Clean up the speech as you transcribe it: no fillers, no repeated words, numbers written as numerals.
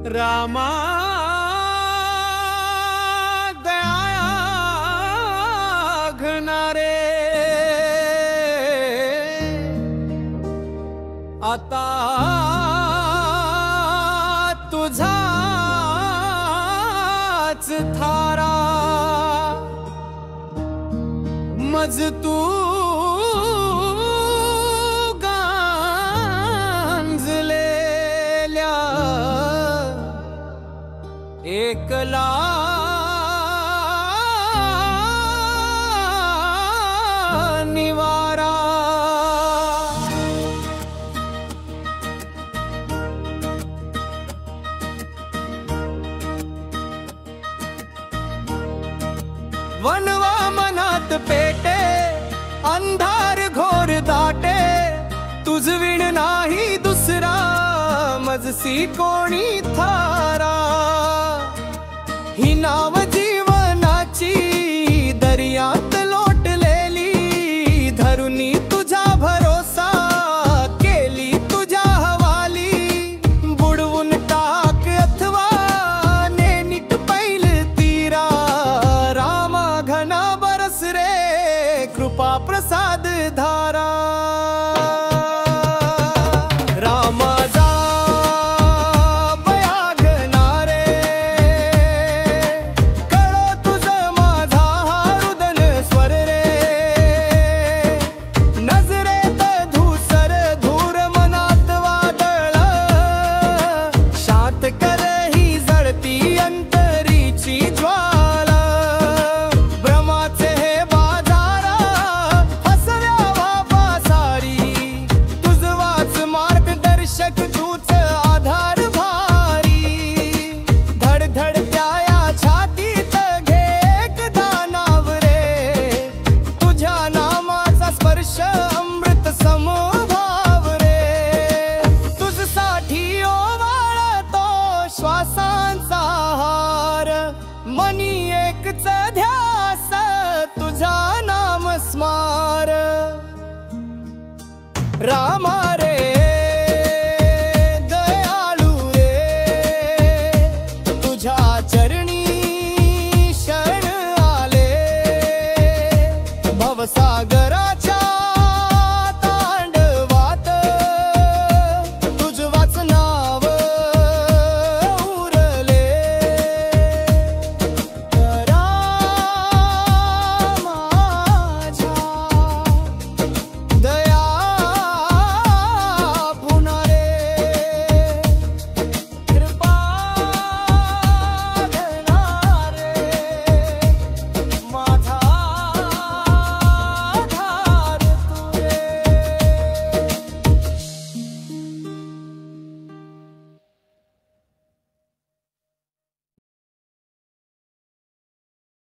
रामा दया घणारे आता तुझाच थारा मज तू गांजलेल्या एकला निवारा वनवा मनात पेटे अंधार घोर दाटे तुझ विण नाही दुसरा मजसी कोणी थारा ही नाव जीवनाची दर्यात लोटलेली धरुनी तुझा भरोसा केली तुझ्या हवाली बुडवून टाक अथवा नेनिक पैल तीरा रामा घना बरस रे कृपा प्रसाद धारा रामा अमृत समभाव रे तुझसाठी ओवाळतो श्वासांचा हार मनी एकच ध्यास तुझा नाम स्मार रामा